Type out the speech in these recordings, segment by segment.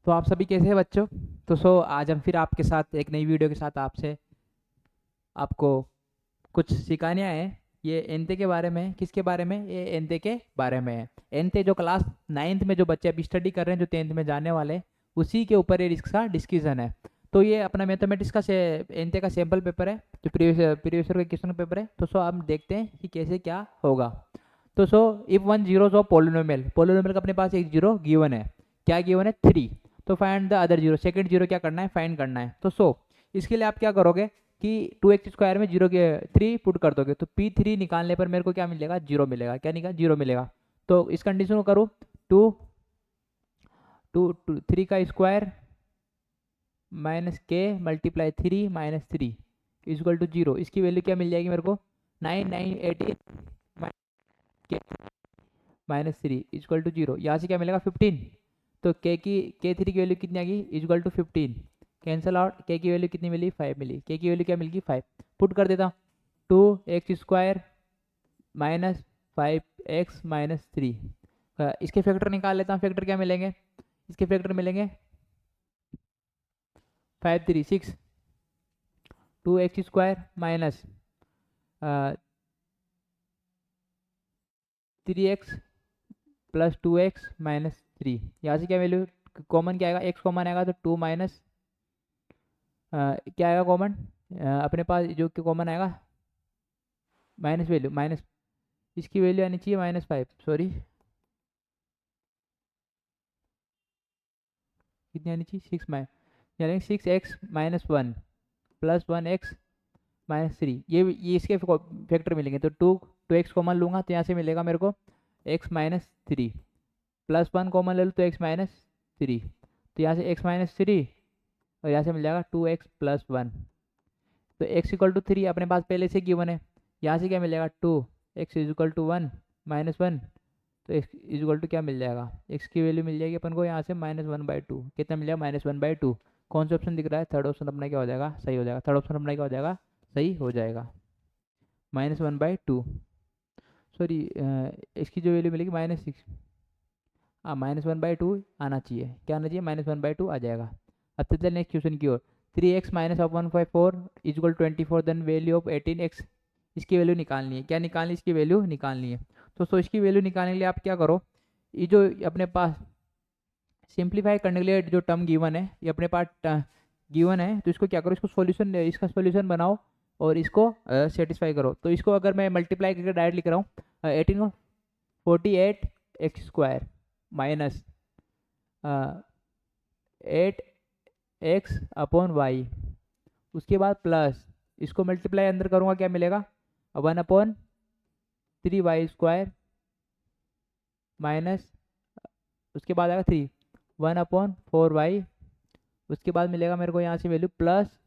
तो आप सभी कैसे हैं बच्चों। तो आज हम फिर आपके साथ एक नई वीडियो के साथ आपको कुछ सिखाने आए हैं। ये एनते के बारे में है। किसके बारे में? ये एनते के बारे में है। एनते जो क्लास 9th में जो बच्चे अभी स्टडी कर रहे हैं, जो 10th में जाने वाले हैं, उसी के ऊपर ये इसका डिस्कशन है। तो ये अपना मैथमेटिक्स का एनते का सैम्पल पेपर है, जो प्रीवियस ईयर का क्वेश्चन पेपर है। तो हम देखते हैं कि कैसे क्या होगा। तो if one zeros of polynomial का अपने पास एक जीरो गिवन है। क्या गिवन है? 3। तो find the other zero, second zero क्या करना है? फाइंड करना है। तो इसके लिए आप क्या करोगे कि 2x² में जीरो के 3 पुट कर दोगे, तो P3 निकालने पर मेरे को क्या मिलेगा? जीरो मिलेगा। क्या निकाल? जीरो मिलेगा। तो इस कंडीशन को करूँ, टू टू टू 3 का स्क्वायर माइनस के multiply 3 minus 3 is equal to zero. इसकी वैल्यू क्या मिल जाएगी मेरे को? 9 के माइनस 3 इजक्वल टू जीरो। यहाँ से क्या मिलेगा? 15। तो K3 की वैल्यू कितनी आ गई? Is equal to 15। Cancel out. K की वैल्यू कितनी मिली? 5 मिली। K की वैल्यू क्या मिल गई? 5। पुट कर देता हूँ, 2x² माइनस 5x माइनस 3। इसके फैक्टर निकाल लेता हूँ। फैक्टर क्या मिलेंगे? इसके फैक्टर मिलेंगे 5 3 6, 2x² minus 3x plus 2x minus 3। यहाँ से क्या वैल्यू कॉमन क्या आएगा? x कॉमन आएगा तो 2 माइनस क्या आएगा कॉमन? अपने पास जो कॉमन आएगा माइनस वैल्यू, माइनस इसकी वैल्यू आनी चाहिए -5। सॉरी, कितनी आनी चाहिए? 6 माइनस, यानी 6x minus 1 plus 1x minus 3। ये इसके फैक्टर मिलेंगे। तो 2x कॉमन लूँगा तो यहाँ से मिलेगा मेरे को x माइनस 3 प्लस 1 कॉमन ले लूँ तो x माइनस 3। तो यहाँ से x माइनस 3 और यहाँ से मिल जाएगा 2x प्लस 1। तो x इक्वल टू 3 अपने पास पहले से गिवन है। यहाँ से क्या मिलेगा? 2x equal to 1 minus 1। तो x इक्वल टू क्या मिल जाएगा? x की वैल्यू मिल जाएगी अपन को यहाँ से -1/2। कितना मिल जाएगा? -1/2। कौन सा ऑप्शन दिख रहा है? थर्ड ऑप्शन अपना क्या हो जाएगा? सही हो जाएगा। थर्ड ऑप्शन अपना क्या हो जाएगा? सही हो जाएगा। -1/2। सॉरी, इसकी जो वैल्यू मिलेगी -6। हाँ, -1/2 आना चाहिए। क्या आना चाहिए? -1/2 आ जाएगा। अब चलते हैं नेक्स्ट क्वेश्चन की ओर। 3x minus of 1/4 is equal 24, then value of 18x। इसकी वैल्यू निकालनी है। क्या निकालनी है? इसकी वैल्यू निकालनी है। तो इसकी वैल्यू निकालने के लिए आप क्या करो, ये जो अपने पास सिंप्लीफाई करने के लिए जो टर्म गिवन है, ये अपने पास गिवन है, तो इसको क्या करो? इसका सॉल्यूशन बनाओ और इसको सेटिस्फाई करो। तो इसको अगर मैं मल्टीप्लाई करके डायरेक्ट लिख रहा हूँ, 18 को 48x² माइनस 8x/y, उसके बाद प्लस इसको मल्टीप्लाई अंदर करूँगा, क्या मिलेगा? 1/3y² माइनस उसके बाद आएगा 3 1/4y। उसके बाद मिलेगा मेरे को यहाँ से वैल्यू प्लस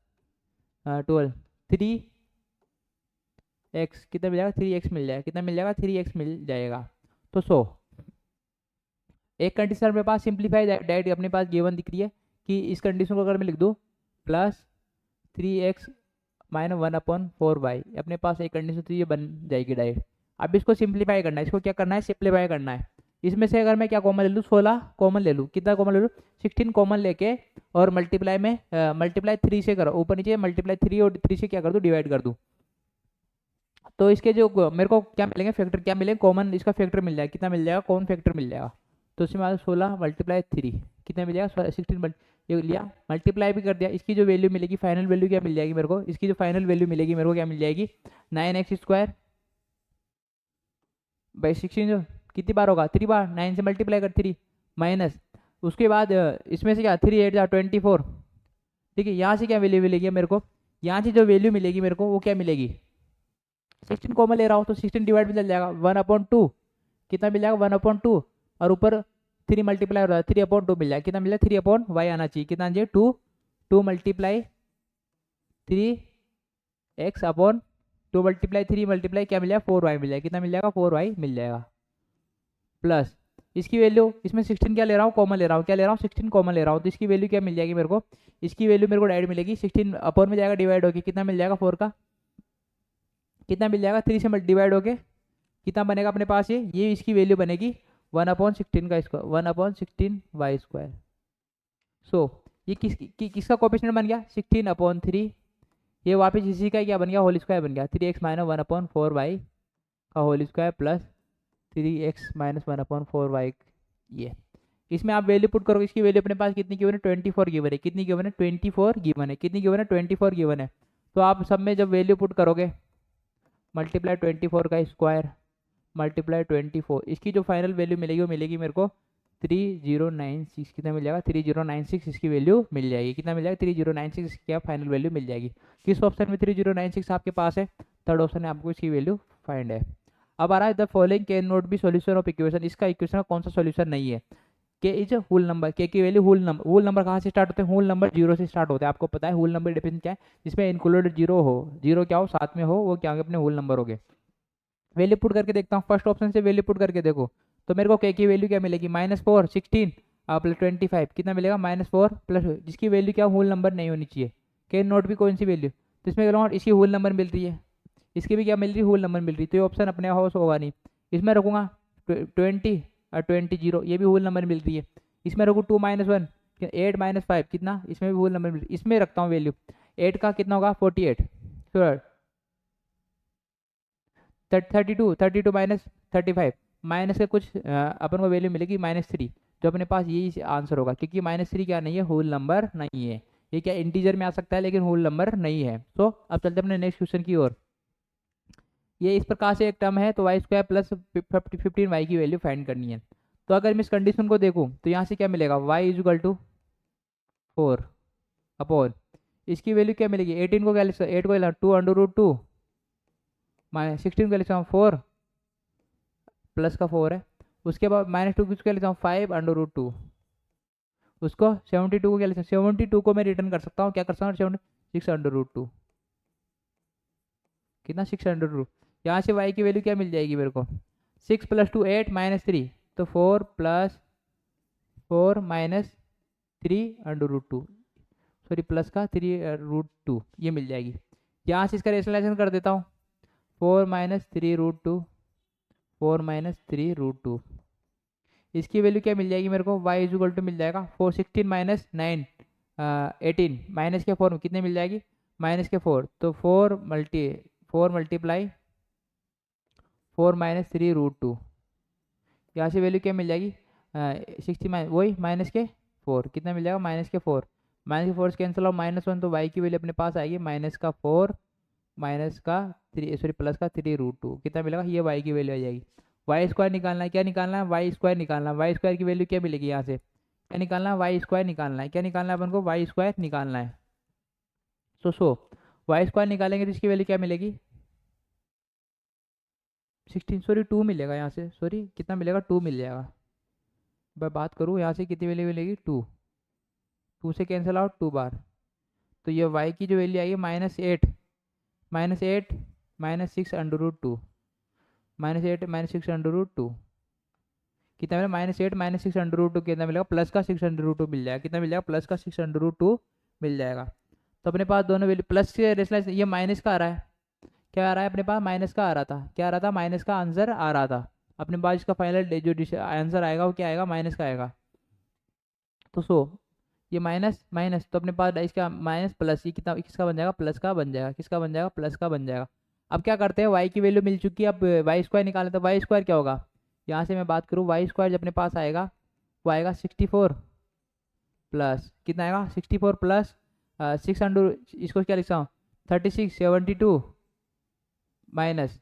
12 3x। कितना मिल जाएगा? 3x मिल जाएगा। कितना मिल जाएगा? 3x मिल जाएगा। तो एक कंडीशन अपने पास सिंप्लीफाई डायरेक्ट अपने पास गिवन दिख रही है कि इस कंडीशन को अगर मैं लिख दूँ प्लस 3x माइनस 1/4y, अपने पास एक कंडीशन तो ये बन जाएगी डायरेक्ट। अब इसको सिंप्लीफाई करना है। इसको क्या करना है? सिंप्लीफाई करना है। इसमें से अगर मैं क्या कॉमन ले लूँ? 16 कॉमन ले लूँ। कितना कॉमन ले लूँ? 16 कॉमन लेके और मल्टीप्लाई 3 से करो, ऊपर नीचे मल्टीप्लाई 3 और 3 से क्या कर दूँ? डिवाइड कर दूँ। तो इसके जो मेरे को क्या मिलेंगे? फैक्टर क्या मिलेंगे? कॉमन इसका फैक्टर मिल जाएगा। कितना मिल जाएगा? कॉमन फैक्टर मिल जाएगा। तो इसमें 16 मल्टीप्लाई 3 कितना मिल जाएगा? 16। ये लिया, मल्टीप्लाई भी कर दिया। इसकी जो वैल्यू मिलेगी, फाइनल वैल्यू क्या मिल जाएगी मेरे को? इसकी जो फाइनल वैल्यू मिलेगी मेरे को क्या मिल जाएगी? 9x² by 16। जो कितनी बार होगा? 3 बार। 9 से मल्टीप्लाई कर 3 माइनस उसके बाद इसमें से क्या 3 8 24। ठीक है, यहाँ से क्या वैल्यू मिलेगी मेरे को? यहाँ से जो वैल्यू मिलेगी मेरे को वो क्या मिलेगी? 16 कॉमन ले रहा हूँ तो 16 डिवाइड में चल जाएगा 1/2। कितना मिल जाएगा? 1/2। और ऊपर 3 मल्टीप्लाई हो रहा है, 3/2 मिल जाएगा। कितना मिल जाएगा? 3/y आना चाहिए। कितना आना चाहिए? 2 मल्टीप्लाई 3x/2 मल्टीप्लाई 3 मल्टीप्लाई क्या मिल जाएगा? 4y मिल जाएगा। कितना मिल जाएगा? 4y मिल जाएगा। प्लस इसकी वैल्यू, इसमें 16 क्या ले रहा हूँ? कॉमन ले रहा हूँ। क्या ले रहा हूँ? 16 कॉमन ले रहा हूँ। तो इसकी वैल्यू क्या मिल जाएगी मेरे को? इसकी वैल्यू मेरे को डायरेक्ट मिलेगी 16 अपॉन में जाएगा डिवाइड होके। कितना मिल जाएगा? 4 का कितना मिल जाएगा? 3 से डिवाइड होके कितना बनेगा अपने पास? ये इसकी वैल्यू बनेगी 1/16 का स्क्वायर, 1/16y²। सो ये किसका कोएफिशिएंट बन गया 16/3, ये वापस इसी का क्या बन गया होल स्क्वायर बन गया 3x माइनस 1/4y का whole square plus 3x minus 1/4y। ये इसमें आप वैल्यू पुट करोगे, इसकी वैल्यू अपने पास कितनी गिवन है 24 गिवन है, कितनी गिवन है 24 गिवन है, कितनी गिवन है 24 गिवन है। तो आप सब में जब वैल्यू पुट करोगे मल्टीप्लाई 24 का स्क्वायर मल्टीप्लाई 24, इसकी जो फाइनल वैल्यू मिलेगी वो मिलेगी मेरे को 3096। कितना मिल जाएगा 3096, इसकी वैल्यू मिल जाएगी। कितना मिल जाएगा 3096, इसकी क्या फाइनल वैल्यू मिल जाएगी। किस ऑप्शन में 3096 आपके पास है, थर्ड ऑप्शन में आपको इसकी वैल्यू फाइंड है। अब आ रहा है the following can not be solution of equation, इसका इक्वेशन का कौन सा सॉल्यूशन नहीं है। के इज होल नंबर, के की वैल्यू होल नंबर कहाँ से स्टार्ट होते हैं, होल नंबर 0 से स्टार्ट होते हैं। आपको पता है होल नंबर डिफिनेशन क्या है, जिसमें इंक्लूडेड 0 हो, 0 क्या हो साथ में हो, वो क्या होंगे अपने होल नंबर हो गए। वैल्यू पुट करके देखता हूँ, फर्स्ट ऑप्शन से वैल्यू पुट करके देखो तो मेरे को के की वैल्यू क्या मिलेगी -4 16 प्लस 25, कितना मिलेगा -4 प्लस, जिसकी वैल्यू क्या होल नंबर नहीं होनी चाहिए, कैन नॉट भी कौन सी वैल्यू, तो इसमें करूँगा इसकी होल नंबर मिल रही है, इसकी भी क्या मिल रही है होल नंबर मिल रही है, तो ये ऑप्शन अपने हाउस होगा नहीं। इसमें रखूँगा 20 और 20 ये भी होल नंबर मिल रही है। इसमें रखूँ 2 - 1 8 - 5 कितना, इसमें भी होल नंबर मिल रही है। इसमें रखता हूँ वैल्यू 8 का कितना होगा 48, 32 माइनस 35 माइनस के कुछ अपन को वैल्यू मिलेगी -3, जो अपने पास यही आंसर होगा, क्योंकि -3 क्या नहीं है होल नंबर नहीं है। ये क्या इंटीजर में आ सकता है लेकिन होल नंबर नहीं है। तो अब चलते अपने नेक्स्ट क्वेश्चन की ओर। ये इस प्रकार से एक टर्म है, तो वाई स्क्वायर प्लस 15y की वैल्यू फाइंड करनी है। तो अगर मैं इस कंडीशन को देखूँ तो यहाँ से क्या मिलेगा y = 4 अपॉन, इसकी वैल्यू क्या मिलेगी 18 को क्या लिख 8 को 2 √2 16 को लिखता हूँ 4 प्लस का 4 है, उसके बाद -2 किसको क्या लेता हूँ 5 √2, उसको 72 को क्या लेता हूँ 72 को मैं रिटर्न कर सकता हूँ, क्या कर सकता हूँ 6 √2, कितना 6 √2। यहाँ से y की वैल्यू क्या मिल जाएगी मेरे को 6 + 2 8 -3, तो 4 + 4 -3 √2, सॉरी प्लस का 3 √2 ये मिल जाएगी। यहाँ से इसका रेशनलाइजेशन कर देता हूँ 4 - 3 √2 4 - 3 √2, इसकी वैल्यू क्या मिल जाएगी मेरे को y = मिल जाएगा 4 16 - 9 18 माइनस के 4 में कितने मिल जाएगी -4, तो 4 × 4 - 3 √2, यहाँ से वैल्यू क्या मिल जाएगी 60 वही -4 कितना मिल जाएगा -4 -4 से कैंसिल और -1, तो y की वैल्यू अपने पास आएगी -4 -3 सॉरी प्लस का 3 √2, कितना मिलेगा ये y की वैल्यू आ जाएगी। वाई स्क्वायर निकालना है, क्या निकालना है वाई स्क्वायर निकालना है, वाई स्क्वायर की वैल्यू क्या मिलेगी यहाँ से, क्या निकालना है वाई स्क्वायर निकालना है, क्या निकालना है अपन को वाई स्क्वायर निकालना है। सो वाई स्क्वायर निकालेंगे तो इसकी वैल्यू क्या मिलेगी 16 सॉरी 2 मिलेगा यहाँ से, सॉरी कितना मिलेगा 2 मिल जाएगा। मैं बात करूँ यहाँ से कितनी वैल्यू मिलेगी 2, 2 से कैंसिल आउट 2 बार, तो ये y की जो वैल्यू आएगी -8 -8 -6 √2 -8 -6 √2, कितना मिलेगा -8 -6 √2 कितना मिलेगा प्लस का 6 √2 मिल जाएगा, कितना मिल जाएगा प्लस का 6 √2 मिल जाएगा। तो अपने पास दोनों वैल्यू प्लस के रेशनलाइज, ये माइनस का आ रहा है, क्या आ रहा है अपने पास माइनस का आ रहा था, क्या आ रहा था माइनस का आंसर आ रहा था, अपने पास इसका फाइनल जो आंसर आएगा वो क्या आएगा माइनस का आएगा। तो ये माइनस माइनस, तो अपने पास इसका माइनस प्लस, ये कितना किसका बन जाएगा प्लस का बन जाएगा, किसका बन जाएगा प्लस का बन जाएगा। अब क्या करते हैं y की वैल्यू मिल चुकी है, अब वाई स्क्वायर निकालें, तो वाई स्क्वायर क्या होगा, यहाँ से मैं बात करूँ वाई स्क्वायर जब अपने पास आएगा वो आएगा 64 प्लस कितना आएगा 64 प्लस 600, इसको क्या लिखता हूँ 36 72 माइनस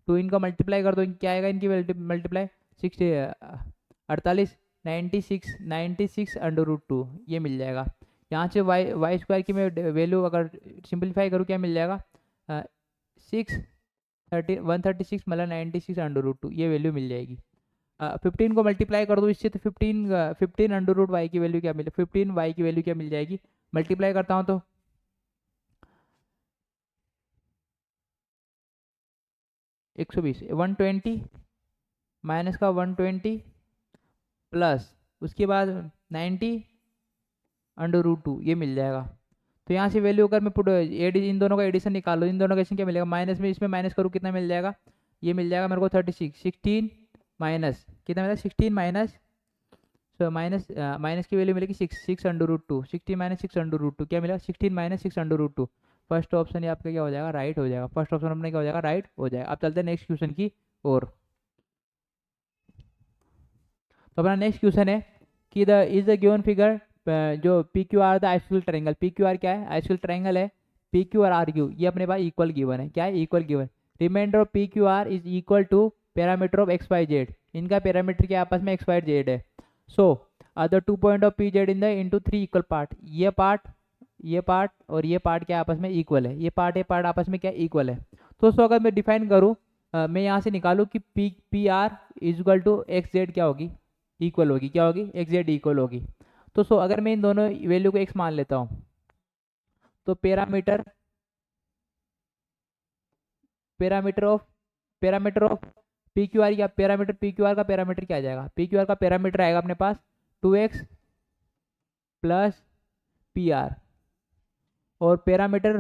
2 इनका मल्टीप्लाई कर दो, क्या आएगा इनकी मल्टीप्लाई 60 48 96 √2 ये मिल जाएगा। यहाँ से वाई स्क्वायर की मैं वैल्यू अगर सिंपलीफाई करूँ क्या मिल जाएगा 136 मतलब 96 √2 ये वैल्यू मिल जाएगी। 15 को मल्टीप्लाई कर दो इससे, तो 15 √y की वैल्यू क्या मिले 15 y की वैल्यू क्या मिल जाएगी, मल्टीप्लाई करता हूँ तो 120 120 माइनस का 120 प्लस उसके बाद 90 √2 ये मिल जाएगा। तो यहाँ से वैल्यू अगर मैं पुट इन दोनों का एडिशन निकालो, इन दोनों का एडिशन क्या मिलेगा माइनस में इसमें माइनस करूँ कितना मिल जाएगा, ये मिल जाएगा मेरे को 36 16 माइनस कितना मिलेगा 16 माइनस सो माइनस की वैल्यू मिलेगी 6 16 माइनस 6 क्या मिला 16 माइनस 6 फर्स्ट ऑप्शन ये आपका क्या हो जाएगा राइट हो जाएगा। फर्स्ट ऑप्शन अपने क्या हो जाएगा राइट हो जाएगा। अब चलते हैं नेक्स्ट क्वेश्चन की ओर। तो अपना नेक्स्ट क्वेश्चन है कि the is the given figure जो P Q R the isosceles triangle. P Q R क्या है आइसोसेलेस ट्रायंगल है। पी क्यू और आर क्यू ये अपने पास इक्वल गिवन है। क्या है equal given. Reminder of P Q R is equal to parameter of X Y Z. इनका पैरामीटर क्या आपस में एक्स वाई जेड है। So the 2 point of P Z in the into 3 equal part. ये part और ये part क्या आपस में इक्वल है। ये पार्ट आपस में क्या इक्वल है। तो अगर मैं डिफाइन करूँ मैं यहाँ से निकालूँ कि P R is equal to X Z क्या होगी इक्वल होगी। क्या होगी एक्स जेड इक्वल होगी। तो अगर मैं इन दोनों वैल्यू को एक्स मान लेता हूँ तो parameter of P Q R क्या पी क्यू आर का पैरामीटर क्या आ जाएगा। पी क्यू आर का पैरामीटर आएगा अपने पास 2x प्लस पी आर। और पैरामीटर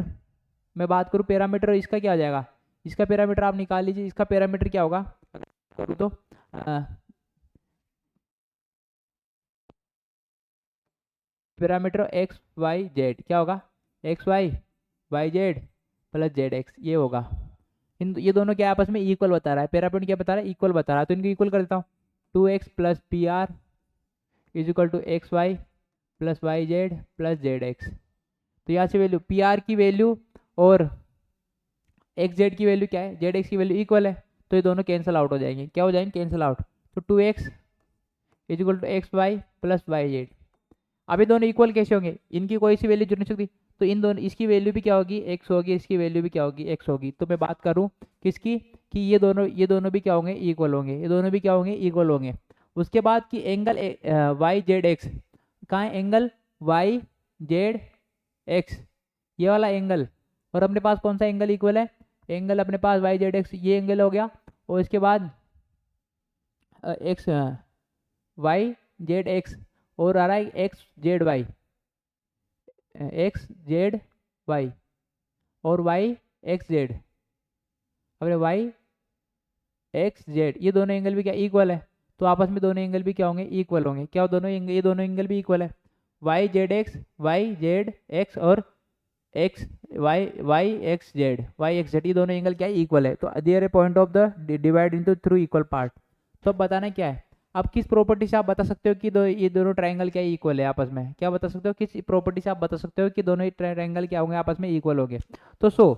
मैं बात करूँ पैरामीटर इसका क्या आ जाएगा। इसका पैरामीटर आप निकाल लीजिए। इसका पैरामीटर क्या होगा करूँ तो पैरामीटर एक्स वाई जेड क्या होगा X Y Z plus Z X ये होगा। ये दोनों क्या आपस में इक्वल बता रहा है। पैरामीटर क्या बता रहा है इक्वल बता रहा है। तो इनको इक्वल कर देता हूँ 2x plus P R is equal to X Y plus Y Z plus Z X. तो यहाँ से वैल्यू पी आर की वैल्यू और एक्स जेड की वैल्यू क्या है जेड एक्स की वैल्यू इक्वल है। तो ये दोनों कैंसिल आउट हो जाएंगे। क्या हो जाएंगे कैंसिल आउट। तो 2x is equal to X Y plus Y Z. अब ये दोनों इक्वल कैसे होंगे इनकी कोई सी वैल्यू जुड़ नहीं सकती। तो इन दोनों इसकी वैल्यू भी क्या होगी एक्स होगी इसकी वैल्यू भी क्या होगी एक्स होगी। तो मैं बात करूँ किसकी कि ये दोनों भी क्या होंगे इक्वल होंगे। ये दोनों भी क्या होंगे इक्वल होंगे। उसके बाद कि एंगल वाई जेड एक्स कहाँ है एंगल वाई जेड एक्स ये वाला एंगल। और अपने पास कौन सा एंगल इक्वल है एंगल अपने पास वाई जेड एक्स ये एंगल हो गया। और इसके बाद एक्स वाई जेड एक्स और आ रहा है एक्स जेड वाई और वाई एक्स जेड। अब वाई एक्स जेड ये दोनों एंगल भी क्या इक्वल है। तो आपस में दोनों एंगल भी क्या होंगे इक्वल होंगे। क्या ये दोनों एंगल भी इक्वल है वाई जेड एक्स और एक्स वाई एक्स जेड ये दोनों एंगल क्या है इक्वल है। तो there a point of the divide into through equal part. तो अब बताना क्या है अब किस प्रॉपर्टी से आप बता सकते हो कि ये दोनों ट्रायंगल क्या इक्वल है आपस में। क्या बता सकते हो किस प्रॉपर्टी से आप बता सकते हो कि दोनों ही ट्रायंगल क्या होंगे आपस में इक्वल होंगे। तो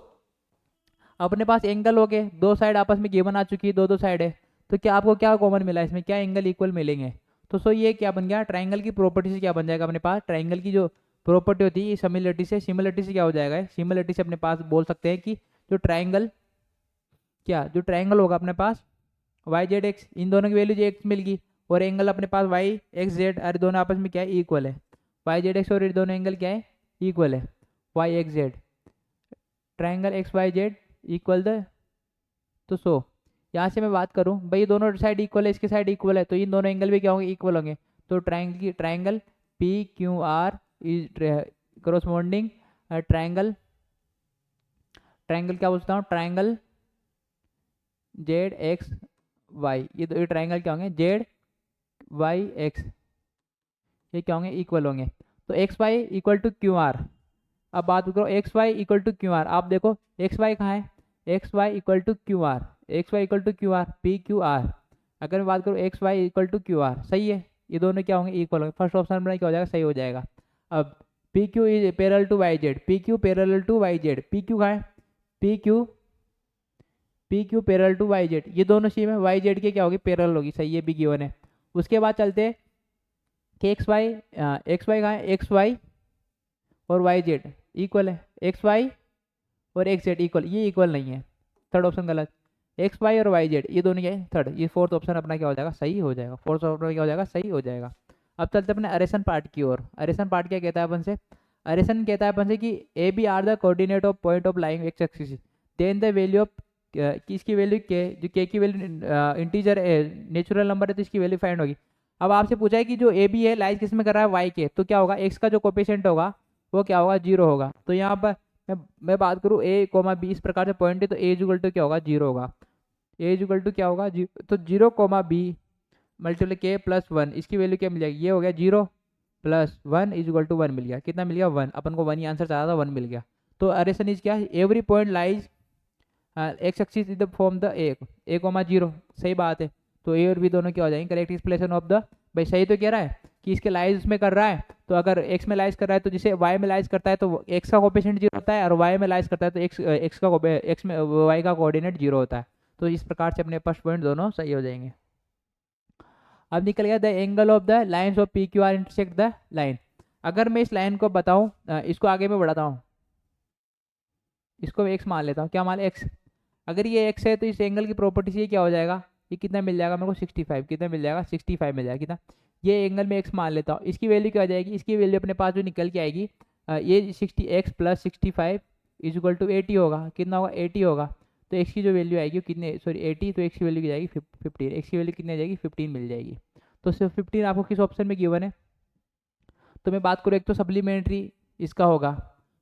अपने पास एंगल हो गए दो साइड आपस में गिवन आ चुकी है दो साइड है। तो क्या आपको क्या कॉमन मिला इसमें क्या एंगल इक्वल मिलेंगे। तो ये क्या बन गया ट्रायंगल की प्रॉपर्टी से क्या बन जाएगा अपने पास ट्रायंगल की जो प्रॉपर्टी होती है सिमिलरिटी से क्या हो जाएगा सिमिलरिटी से अपने पास बोल सकते हैं कि जो ट्रायंगल होगा अपने पास वाई जेड एक्स इन दोनों की वैल्यू जो एक्स मिल गई और एंगल अपने पास वाई एक्स जेड अरे दोनों आपस में क्या है इक्वल है। वाई जेड एक्स और ये दोनों एंगल क्या है इक्वल है Y X Z triangle X Y Z equal the. तो यहाँ से मैं बात करूँ भाई ये दोनों साइड इक्वल है इसके साइड इक्वल है तो इन दोनों एंगल भी क्या होंगे इक्वल होंगे। तो triangle P Q R is corresponding triangle क्या पूछता हूँ ट्रायंगल जेड एक्स वाई ये ट्रायंगल क्या होंगे जेड वाई एक्स ये क्या होंगे इक्वल होंगे। तो X Y equal to Q R. अब बात करो X Y equal to Q R. आप देखो एक्स वाई कहाँ है X Y equal to Q R P Q R. अगर मैं बात करूँ X Y equal to Q R सही है ये दोनों क्या होंगे इक्वल होंगे। फर्स्ट ऑप्शन में क्या हो जाएगा सही हो जाएगा। अब P Q is parallel to Y Z P Q कहाँ है P Q parallel to Y Z ये दोनों सेम है वाई जेड के क्या होगी पैरेलल होगी सही है भी गिवन है। उसके बाद चलते हैं कि एक्स वाई कहाँ है एक्स वाई और वाई जेड इक्वल है एक्स वाई और एक्स जेड इक्वल ये इक्वल नहीं है थर्ड ऑप्शन गलत। एक्स वाई और वाई जेड ये दोनों क्या है थर्ड ये फोर्थ ऑप्शन अपना क्या हो जाएगा सही हो जाएगा। फोर्थ ऑप्शन क्या हो जाएगा सही हो जाएगा। अब चलते अपने अरेशन पार्ट की ओर। अरेशन पार्ट क्या कहता है अपन से अरेशन कहता है अपन से कि A B are the coordinate of point of lying X axis then the value of किसकी वैल्यू के जो के की वैल्यू इंटीजर नेचुरल नंबर है तो इसकी वैल्यू फाइंड होगी। अब आपसे पूछा है कि जो ए बी है लाइज किस में कर रहा है वाई के तो क्या होगा एक्स का जो कोफिशिएंट होगा वो क्या होगा 0 होगा। तो यहाँ पर मैं बात करूँ ए कोमा बी इस प्रकार से पॉइंट है तो ए इक्वल टू क्या होगा 0 होगा। ए इक्वल टू क्या होगा तो 0 कोमा बी मल्टीप्लाई के प्लस 1, इसकी वैल्यू क्या मिल जाएगी, ये हो गया 0 प्लस 1 इज इक्वल टू 1 मिल गया। कितना मिल गया 1, अपन को 1 ही आंसर चाहा था, 1 मिल गया। तो अरेसन इज क्या, every point lies X axis is the form the A comma 0, सही बात है। तो ए और बी दोनों क्या हो जाएंगे, करेक्ट एक्सप्लेनेशन ऑफ द, भाई सही तो कह रहा है कि इसके लाइज उसमें कर रहा है, तो अगर एक्स में लाइज कर रहा है तो जिसे वाई में लाइज करता है तो एक्स का कोफिशिएंट 0 होता है, और वाई में लाइज करता है तो एक्स में वाई का कोऑर्डिनेट 0 होता है। तो इस प्रकार से अपने फर्स्ट पॉइंट दोनों सही हो जाएंगे। अब निकल गया the angle of the lines of P Q are intersect the line. अगर मैं इस लाइन को बताऊं, इसको आगे मैं बढ़ाता हूँ, इसको एक्स मान लेता हूँ, क्या मान एक्स, अगर ये एक्स है तो इस एंगल की प्रॉपर्टी से ये क्या हो जाएगा, ये कितना मिल जाएगा मेरे को 65, कितना मिल जाएगा 65 मिल जाएगा कितना, ये एंगल में एक्स मान लेता हूँ। इसकी वैल्यू क्या हो जाएगी, इसकी वैल्यू अपने पास जो निकल के आएगी ये 60x plus 65 is equal to 80 होगा, कितना होगा 80 होगा। तो एक्स की जो वैल्यू आएगी वो कितने, सॉरी 80, तो एक्स की वैल्यू की जाएगी 15, एक्स की वैल्यू कितनी आ जाएगी 15 मिल जाएगी। तो सिर्फ 15 आपको किस ऑप्शन में गिवन है, तो मैं बात करूँ एक तो सप्लीमेंट्री इसका होगा,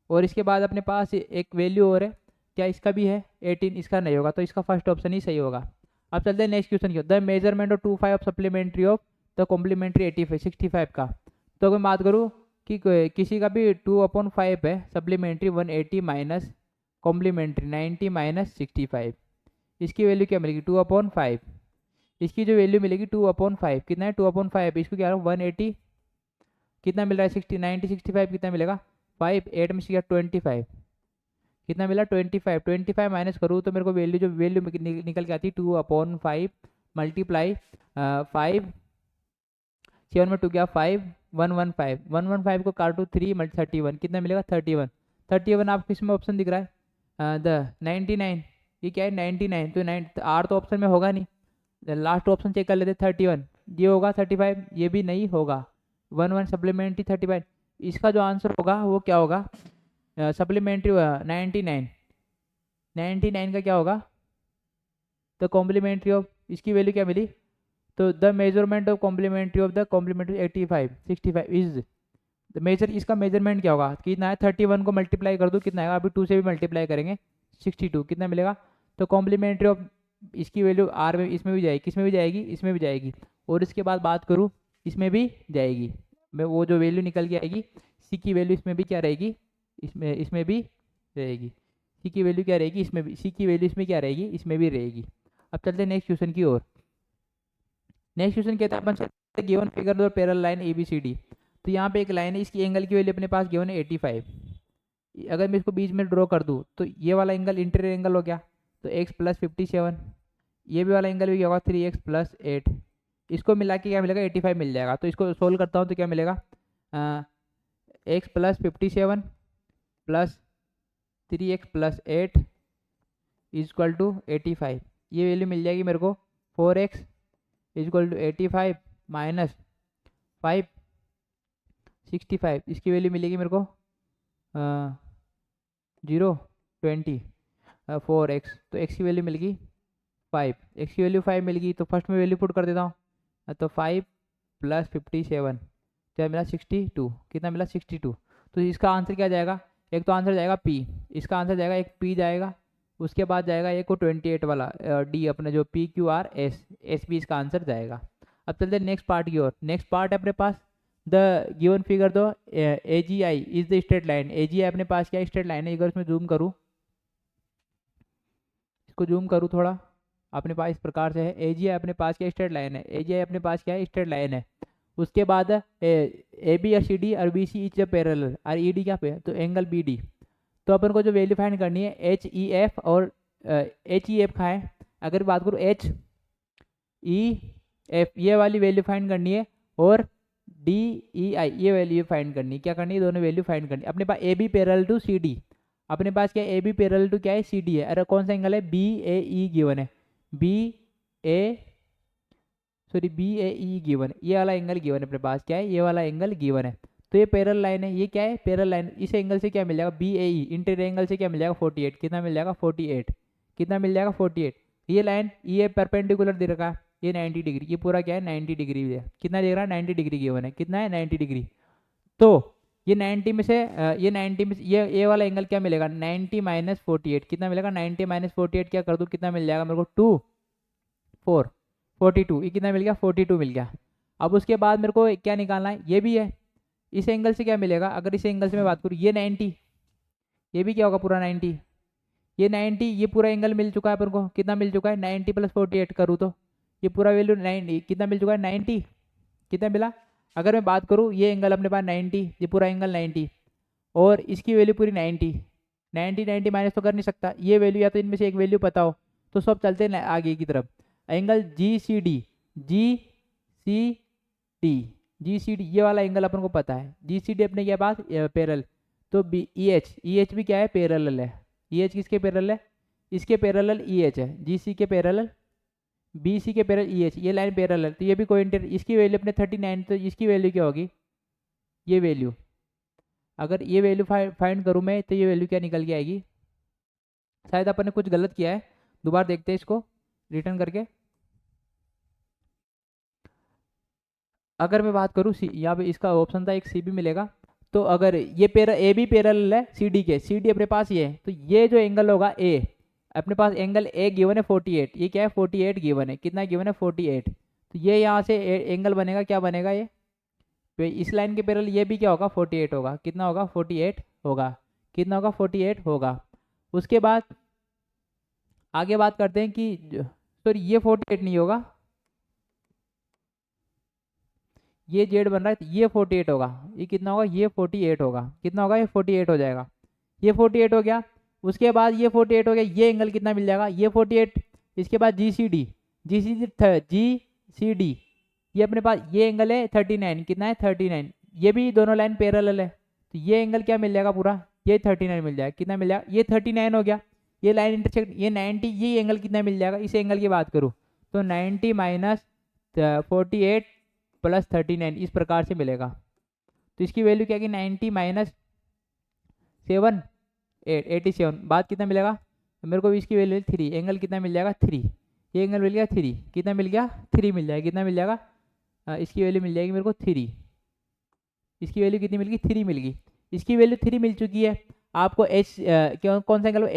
और इसके बाद अपने पास एक वैल्यू और है, क्या इसका भी है 18, इसका नहीं होगा, तो इसका फर्स्ट ऑप्शन ही सही होगा। अब चलते हैं नेक्स्ट क्वेश्चन की, the measurement of 25 of supplementary of the complementary 65 का। तो अगर मैं बात करूँ कि किसी का भी 2/5 है, सप्लीमेंट्री 180 माइनस कॉम्प्लीमेंट्री 90 माइनस 65, इसकी वैल्यू क्या मिलेगी 2/5, इसकी जो वैल्यू मिलेगी 2/5 कितना है 2/5, इसको क्या 180 कितना मिल रहा है 90 65 कितना मिलेगा 5, 8 में से 25 कितना मिला 25 माइनस करूँ तो मेरे को वैल्यू जो वैल्यू निकल के आती है 2/5 मल्टीप्लाई 5, 7 में 2 क्या 5, 115 को काटू 3 × 31 कितना मिलेगा 31 आप किस में ऑप्शन दिख रहा है द 99, ये क्या है 99, तो आर तो ऑप्शन में होगा नहीं, लास्ट ऑप्शन चेक कर लेते 31, ये होगा 35, ये भी नहीं होगा, 1 सप्लीमेंट्री 35, इसका जो आंसर होगा वो क्या होगा सप्लीमेंट्री 99 का क्या होगा द कॉम्प्लीमेंट्री ऑफ, इसकी वैल्यू क्या मिली, तो the measurement of complementary of the complementary 65 is the measure, इसका मेजरमेंट क्या होगा कितना है 31 को मल्टीप्लाई कर दूँ कितना आएगा, अभी 2 से भी मल्टीप्लाई करेंगे 62 कितना मिलेगा, तो कॉम्प्लीमेंट्री ऑफ इसकी वैल्यू आर में इसमें भी जाएगी, किसमें भी जाएगी इसमें भी जाएगी, और इसके बाद बात करूँ इसमें भी जाएगी, मैं वो जो वैल्यू निकल के आएगी सी की वैल्यू इसमें भी क्या रहेगी, इसमें भी रहेगी, सी की वैल्यू क्या रहेगी इसमें भी, सी की वैल्यू इसमें क्या रहेगी इसमें भी रहेगी। अब चलते हैं नेक्स्ट क्वेश्चन की ओर। नेक्स्ट क्वेश्चन कहता है अपन गिवन फिगर दो parallel line A B C D, तो यहाँ पे एक लाइन है, इसकी एंगल की वैल्यू अपने पास गिवन है 85, अगर मैं इसको बीच में ड्रॉ कर दूँ तो ये वाला एंगल इंटीरियर एंगल हो गया, तो x प्लस 57, ये भी वाला एंगल भी क्या होगा 3x प्लस 8, इसको मिला के क्या मिलेगा 85 मिल जाएगा। तो इसको सोल्व करता हूँ तो क्या मिलेगा x plus 57 plus 3x plus 8 is equal to 85, ये वैल्यू मिल जाएगी मेरे को 4x is equal to 85 minus 5 65, इसकी वैल्यू मिलेगी मेरे को 0 20 4x, तो x की वैल्यू मिलेगी 5, x की वैल्यू 5 मिलेगी, तो फर्स्ट में वैल्यू पुट कर देता हूँ, तो 5 प्लस 57 क्या मिला 62, कितना मिला 62, तो इसका आंसर क्या जाएगा, एक तो आंसर जाएगा p, इसका आंसर जाएगा एक p जाएगा, उसके बाद जाएगा एक को 28 वाला d अपने जो PQRS भी इसका आंसर जाएगा। अब चलते हैं नेक्स्ट पार्ट की ओर। नेक्स्ट पार्ट है अपने पास द गिवन फिगर दो AGI is the straight line, AGI अपने पास क्या स्ट्रेट लाइन है, अगर इसमें जूम करूँ, इसको जूम करूँ थोड़ा, अपने पास इस प्रकार से है, AGI अपने पास क्या स्ट्रेट लाइन है, AGI अपने पास क्या है स्ट्रेट लाइन है, उसके बाद AB और CD और BC इच पैरेलल और ED क्या पे, तो एंगल BD, तो अपन को जो वैल्यू फाइंड करनी है HEF और HEF का है, अगर बात करूँ HEF ये वाली वैल्यू फाइंड करनी है, और DEI ये वैल्यू फाइंड करनी है, क्या करनी है दोनों वैल्यू फाइंड करनी है। अपने पास AB पैरेलल टू CD, अपने पास क्या है AB पैरेलल टू क्या है CD है, अरे कौन सा एंगल है BAE गिवन है, BAE गिवन, ये वाला एंगल गिवन है अपने पास, क्या है ये वाला एंगल गिवन है, तो ये पैरेलल लाइन है, ये क्या है पैरेलल लाइन, इस एंगल से क्या मिल जाएगा BAE इंटीरियर एंगल से क्या मिल जाएगा 48, कितना मिल जाएगा 48, कितना मिल जाएगा 48, ये लाइन ये परपेंडिकुलर दे रखा है, ये 90 डिग्री, ये पूरा क्या है 90 डिग्री है, कितना दे रहा है 90 डिग्री गिवन है, कितना है 90 डिग्री, तो ये 90 में से ये 90 में से ये वाला एंगल क्या मिलेगा 90 माइनस 48, कितना मिलेगा 90 माइनस 48 क्या कर दूँ कितना मिल जाएगा मेरे को 2 4 42, ये कितना मिल गया 42 मिल गया। अब उसके बाद मेरे को क्या निकालना है, ये भी है, इस एंगल से क्या मिलेगा, अगर इस एंगल से मैं बात करूँ ये 90, ये भी क्या होगा पूरा 90, ये 90, ये पूरा एंगल मिल चुका है अपन को, कितना मिल चुका है 90 + 48 करूँ तो ये पूरा वैल्यू 90 कितना मिल चुका है 90, कितना मिला। अगर मैं बात करूँ ये एंगल अपने पास 90, ये पूरा एंगल 90 और इसकी वैल्यू पूरी 90, 90 माइनस तो कर नहीं सकता, ये वैल्यू या तो इनमें से एक वैल्यू पता हो तो सब चलते हैं आगे की तरफ। एंगल GCD, GCD ये वाला एंगल अपन को पता है, GCD अपने क्या पास पैरेलल, तो EH भी क्या है पैरेलल है, EH किसके पैरेलल है, इसके पैरेलल EH है, GC के पैरेलल BC के पैरेलल EH, ये लाइन पैरेलल, तो ये भी कोइंटर, इसकी वैल्यू अपने 39, तो इसकी वैल्यू क्या होगी, ये वैल्यू, अगर ये वैल्यू फाइंड करूँ मैं तो ये वैल्यू क्या निकल के आएगी, शायद अपन ने कुछ गलत किया है, दोबारा देखते हैं इसको रिटर्न करके। अगर मैं बात करूँ यहाँ पे इसका ऑप्शन था एक C भी मिलेगा, तो अगर ये ए बी पैरेलल है CD के, CD अपने पास ये है, तो ये जो एंगल होगा A, अपने पास एंगल A गिवन है 48, ये क्या है 48 गिवन है, कितना गिवन है 48, तो ये यहाँ से एंगल बनेगा, क्या बनेगा ये, तो इस लाइन के पैरेलल ये भी क्या होगा 48 होगा, कितना होगा 48 होगा, कितना होगा 48 होगा। उसके बाद आगे बात करते हैं कि सॉरी ये 48 नहीं होगा, ये जेड बन रहा है तो ये 48 होगा, ये कितना होगा ये 48 होगा, कितना होगा ये 48 हो जाएगा, ये 48 हो गया। उसके बाद ये 48 हो गया, ये एंगल कितना मिल जाएगा ये 48, इसके बाद GCD ये अपने पास ये एंगल है 39, कितना है 39, ये भी दोनों लाइन पैरेलल है, तो ये एंगल क्या मिल जाएगा पूरा, ये 39 मिल जाएगा, कितना मिल जाएगा ये 39 हो गया, ये लाइन इंटरसेक्ट ये 90, ये एंगल कितना मिल जाएगा, इस एंगल की बात करूँ तो 90 माइनस 48 + 39 इस प्रकार से मिलेगा, तो इसकी वैल्यू क्या कि 90 माइनस 7 87, बाद कितना मिलेगा मेरे को, इसकी वैल्यू 3, एंगल कितना मिल जाएगा 3, ये एंगल मिल गया 3, कितना मिल गया 3 मिल जाएगा, कितना मिल जाएगा इसकी वैल्यू मिल जाएगी मेरे को 3, इसकी वैल्यू कितनी मिल गई 3 मिल गई, इसकी वैल्यू 3 मिल चुकी है। आपको कौन सा एंगल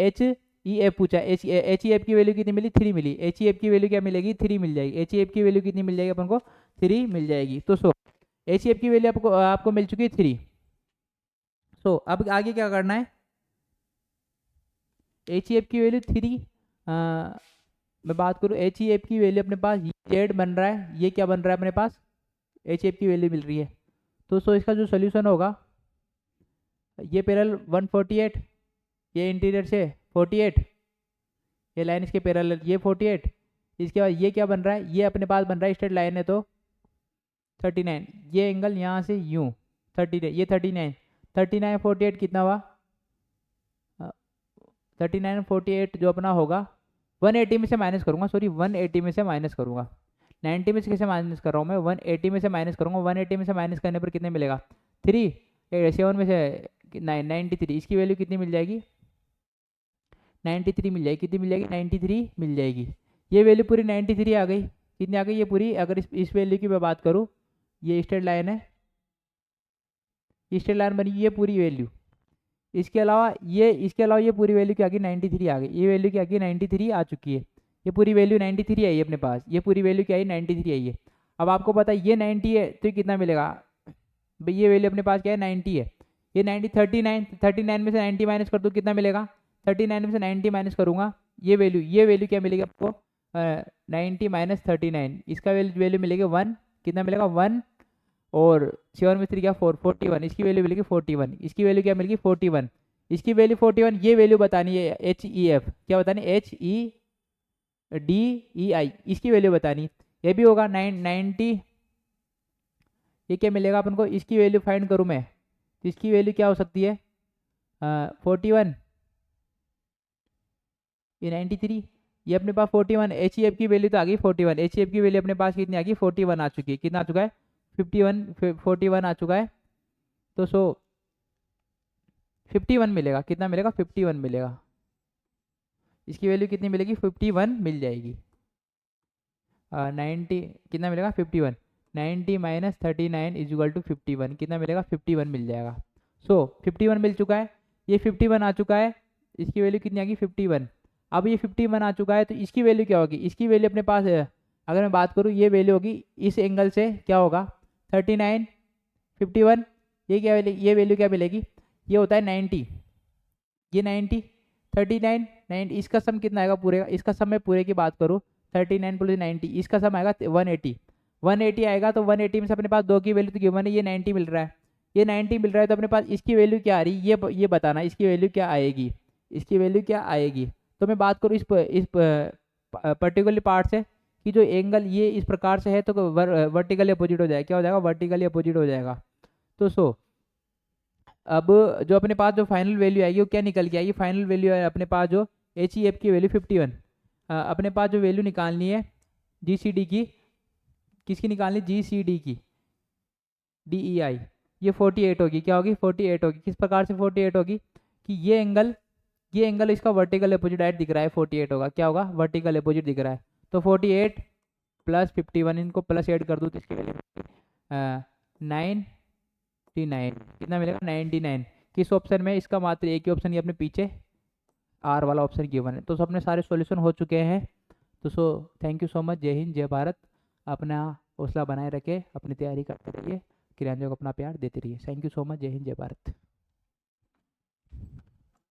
HEF पूछा, HEF की वैल्यू कितनी मिली 3 मिली, HEF की वैल्यू क्या मिलेगी 3 मिल जाएगी, HEF की वैल्यू कितनी मिल जाएगी अपन को 3 मिल जाएगी। तो HEF की वैल्यू आपको मिल चुकी है 3। अब आगे क्या करना है, HEF की वैल्यू 3, मैं बात करूँ HEF की वैल्यू अपने पास जेड बन रहा है, ये क्या बन रहा है अपने पास HEF की वैल्यू मिल रही है, तो इसका जो सोल्यूशन होगा ये पैरेलल 148, ये इंटीरियर से 48, ये लाइन इसके पैरेलल ये 48, इसके बाद ये क्या बन रहा है, ये अपने पास बन रहा है स्ट्रेट लाइन है तो 39, ये एंगल यहाँ से यूँ 30, ये 39 48 कितना हुआ 39 48 जो अपना होगा 180 में से माइनस करूँगा, सॉरी 180 में से माइनस करूँगा, 90 में से कैसे माइनस कर रहा हूँ मैं 180 में से माइनस करूँगा, 180 में से माइनस करने पर कितने मिलेगा 3, 7 में से 93, इसकी वैल्यू कितनी मिल जाएगी 93 मिल जाएगी, कितनी मिल जाएगी 93 मिल जाएगी, ये वैल्यू पूरी 93 आ गई, कितनी आ गई ये पूरी, अगर इस वैल्यू की मैं बात करूँ ये स्ट्रेट लाइन है, स्ट्रेट लाइन बनी ये पूरी वैल्यू, इसके अलावा ये पूरी वैल्यू क्या आ गई 93 आ गई, ये वैल्यू क्या आ गई 93 आ चुकी है, ये पूरी वैल्यू 93 आई है अपने पास, ये पूरी वैल्यू क्या आई 93 आई है। अब आपको पता है ये 90 है तो कितना मिलेगा भाई, ये वैल्यू अपने पास क्या है 90 है, ये 90 39 में से 90 माइनस कर दो कितना मिलेगा 39 में से 90 माइनस करूँगा, ये वैल्यू क्या मिलेगी आपको 90 माइनस 39, इसका वैल्यू मिलेगी 1, कितना मिलेगा 1 और 7 में 3 क्या 4 41, इसकी वैल्यू मिलेगी 41, इसकी वैल्यू क्या मिलेगी 41, इसकी वैल्यू 41, ये वैल्यू बतानी है HEF क्या बतानी HEDEI इसकी वैल्यू बतानी, ये भी होगा 90, ये क्या मिलेगा अपन को, इसकी वैल्यू फाइंड करूँ मैं तो इसकी वैल्यू क्या हो सकती है 41, ये 93, ये अपने पास 41, HEF की वैल्यू तो आ गई 41, HEF की वैल्यू अपने पास कितनी आ गई 41 आ चुकी है, कितना आ चुका है 41 आ चुका है, तो 51 मिलेगा, कितना मिलेगा 51 मिलेगा, इसकी वैल्यू कितनी मिलेगी 51 मिल जाएगी, 90 कितना मिलेगा 51, 90 माइनस 39 इज टू 51, कितना मिलेगा 51 मिल जाएगा। 51 मिल चुका है, ये 51 आ चुका है, इसकी वैल्यू कितनी आ गई 51, अब ये 51 आ चुका है तो इसकी वैल्यू क्या होगी, इसकी वैल्यू अपने पास अगर मैं बात करूँ ये वैल्यू होगी इस एंगल से क्या होगा 39 51, ये वैल्यू क्या मिलेगी, ये होता है 90, ये 90 39 90, इसका सम कितना आएगा पूरे का, इसका सम मैं पूरे की बात करूँ 39 प्लस 90, इसका सम आएगा 180 आएगा। तो 180 में से अपने पास 2 की वैल्यू तो गिवन है, ये 90 मिल रहा है, ये 90 मिल रहा है, तो अपने पास इसकी वैल्यू क्या आ रही है ये बताना, इसकी वैल्यू क्या आएगी, इसकी वैल्यू क्या आएगी। तो मैं बात करूँ इस पर्टिकुलर पार्ट से कि जो एंगल ये इस प्रकार से है तो वर्टिकली अपोजिट हो जाएगा, क्या हो जाएगा, वर्टिकली अपोजिट हो जाएगा। तो अब जो अपने पास जो फाइनल वैल्यू आएगी वो क्या निकल के आएगी, फाइनल वैल्यू है अपने पास जो HEF की वैल्यू 51, अपने पास जो वैल्यू निकालनी है GCD की, किसकी निकालनी, GCD की DEI, ये 48 होगी, क्या होगी 48 होगी। किस प्रकार से 48 होगी कि ये एंगल इसका वर्टिकल अपोजिट डायरेक्ट दिख रहा है, 48 होगा, क्या होगा, वर्टिकल अपोजिट दिख रहा है। तो 48 प्लस 51, इनको प्लस ऐड कर दूँ तो इसकी वैल्यू 99, कितना मिलेगा 99। किस ऑप्शन में, इसका मात्र एक ही ऑप्शन ये अपने पीछे R वाला ऑप्शन गिवन है। तो अपने सारे सॉल्यूशन हो चुके हैं। तो थैंक यू सो मच, जय हिंद जय भारत, अपना हौसला बनाए रखे, अपनी तैयारी करते रहिए, क्रियांजों को अपना प्यार देते रहिए। थैंक यू सो मच, जय हिंद जय भारत।